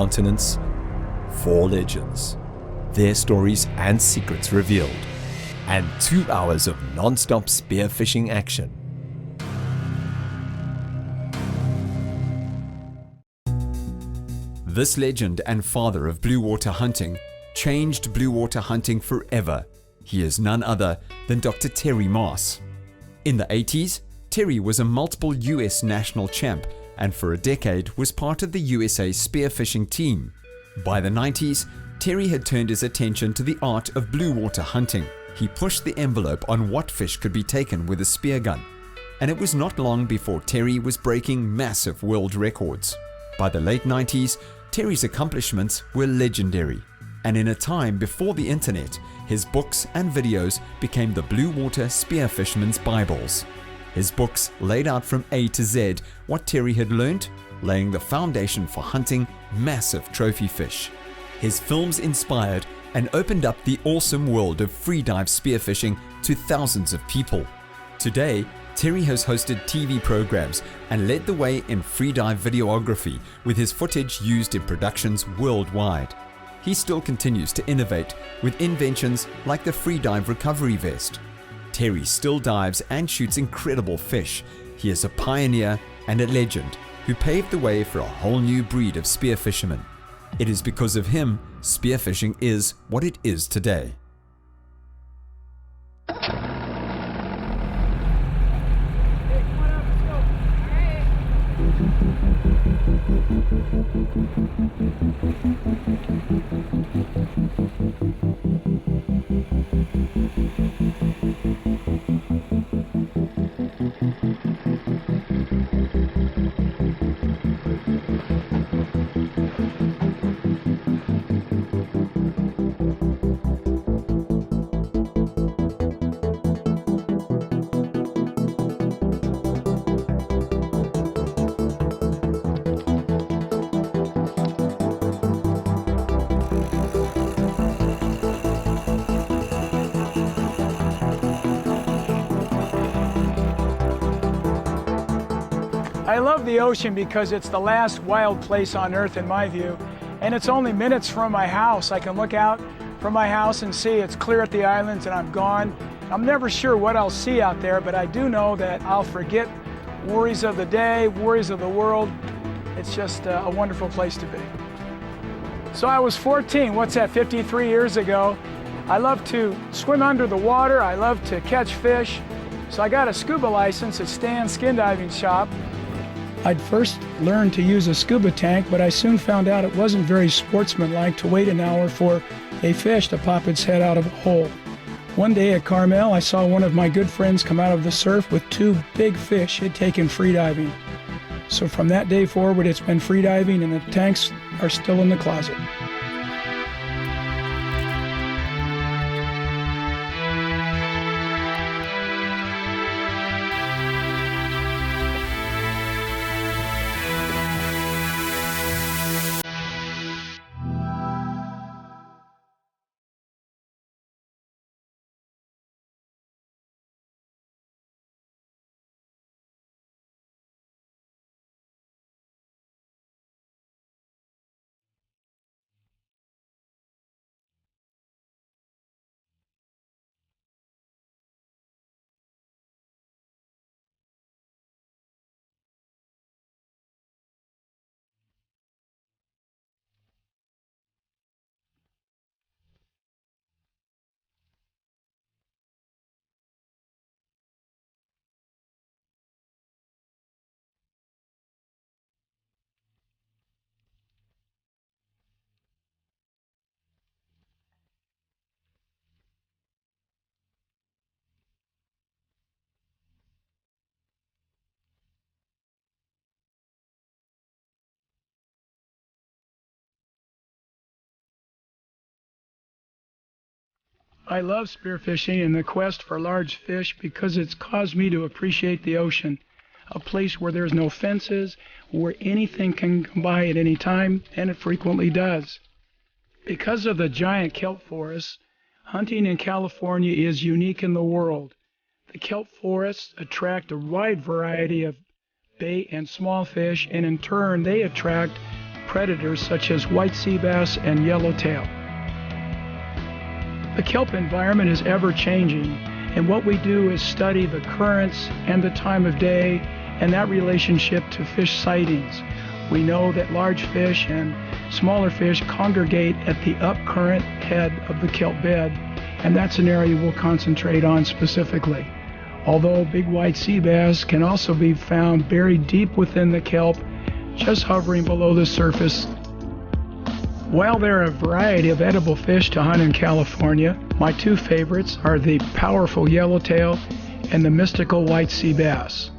continents, 4 legends, their stories and secrets revealed, and 2 hours of non-stop spearfishing action. This legend and father of blue water hunting changed blue water hunting forever. He is none other than Dr. Terry Maas. In the 80s, Terry was a multiple US national champ and for a decade was part of the USA spearfishing team. By the 90s, Terry had turned his attention to the art of blue water hunting. He pushed the envelope on what fish could be taken with a spear gun. And it was not long before Terry was breaking massive world records. By the late 90s, Terry's accomplishments were legendary. And in a time before the internet, his books and videos became the blue water spearfisherman's Bibles. His books laid out from A to Z what Terry had learned, laying the foundation for hunting massive trophy fish. His films inspired and opened up the awesome world of freedive spearfishing to thousands of people. Today, Terry has hosted TV programs and led the way in freedive videography with his footage used in productions worldwide. He still continues to innovate with inventions like the freedive recovery vest. Terry still dives and shoots incredible fish. He is a pioneer and a legend who paved the way for a whole new breed of spearfishermen. It is because of him spearfishing is what it is today. I love the ocean because it's the last wild place on earth in my view, and it's only minutes from my house. I can look out from my house and see it's clear at the islands and I'm gone. I'm never sure what I'll see out there, but I do know that I'll forget worries of the day, worries of the world. It's just a wonderful place to be. So I was 14, what's that, 53 years ago. I love to swim under the water, I love to catch fish. So I got a scuba license at Stan's Skin Diving Shop. I'd first learned to use a scuba tank, but I soon found out it wasn't very sportsmanlike to wait an hour for a fish to pop its head out of a hole. One day at Carmel, I saw one of my good friends come out of the surf with 2 big fish he'd taken freediving. So from that day forward, it's been freediving and the tanks are still in the closet. I love spearfishing and the quest for large fish because it's caused me to appreciate the ocean, a place where there's no fences, where anything can come by at any time, and it frequently does. Because of the giant kelp forests, hunting in California is unique in the world. The kelp forests attract a wide variety of bait and small fish, and in turn they attract predators such as white sea bass and yellowtail. The kelp environment is ever changing, and what we do is study the currents and the time of day and that relationship to fish sightings. We know that large fish and smaller fish congregate at the upcurrent head of the kelp bed, and that's an area we'll concentrate on specifically. Although big white sea bass can also be found buried deep within the kelp, just hovering below the surface. While there are a variety of edible fish to hunt in California, my two favorites are the powerful yellowtail and the mystical white sea bass.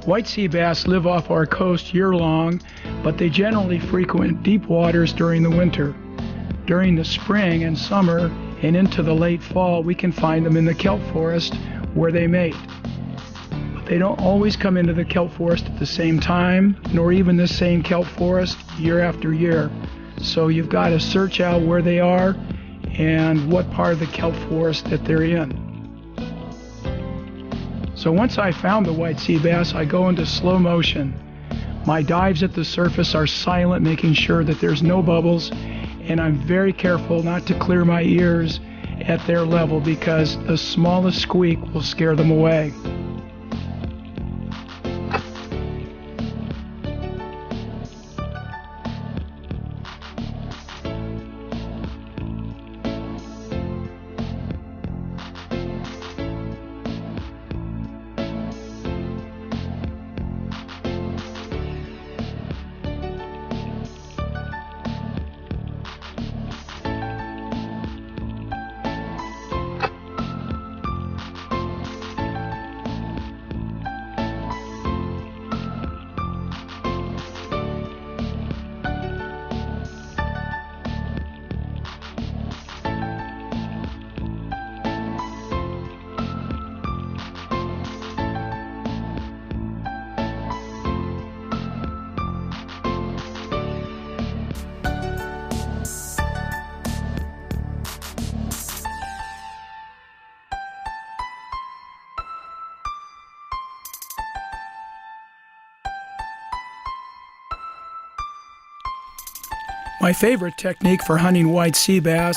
White sea bass live off our coast year-long, but they generally frequent deep waters during the winter. During the spring and summer and into the late fall, we can find them in the kelp forest where they mate. But they don't always come into the kelp forest at the same time, nor even the same kelp forest year after year. So you've got to search out where they are and what part of the kelp forest that they're in. So once I found the white sea bass, I go into slow motion. My dives at the surface are silent, making sure that there's no bubbles, and I'm very careful not to clear my ears at their level because the smallest squeak will scare them away. My favorite technique for hunting white sea bass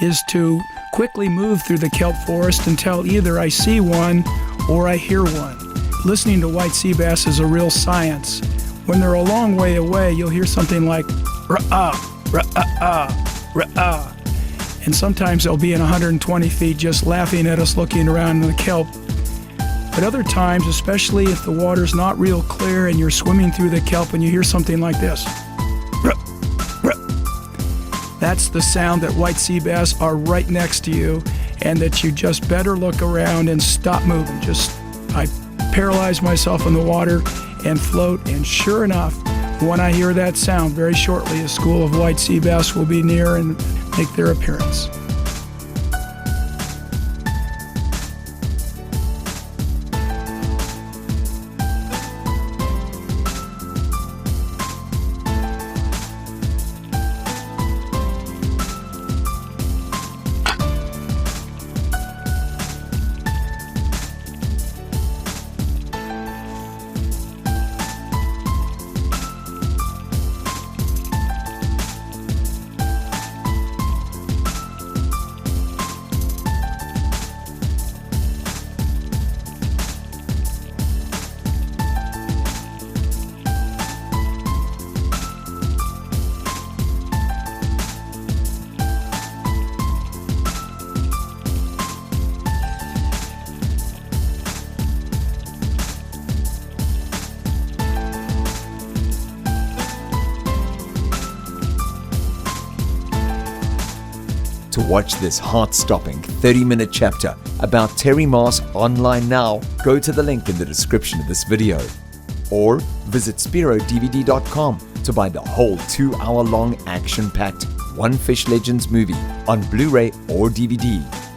is to quickly move through the kelp forest until either I see one or I hear one. Listening to white sea bass is a real science. When they're a long way away, you'll hear something like rah-ah, rah-ah, rah-ah. And sometimes they'll be in 120 feet just laughing at us looking around in the kelp. But other times, especially if the water's not real clear and you're swimming through the kelp and you hear something like this. That's the sound that white sea bass are right next to you, and that you just better look around and stop moving. I paralyze myself in the water and float, and sure enough, when I hear that sound, very shortly a school of white sea bass will be near and make their appearance. To watch this heart-stopping 30-minute chapter about Terry Maas online now, go to the link in the description of this video. Or visit SpearoDVD.com to buy the whole 2-hour-long action-packed One Fish Legends movie on Blu-ray or DVD.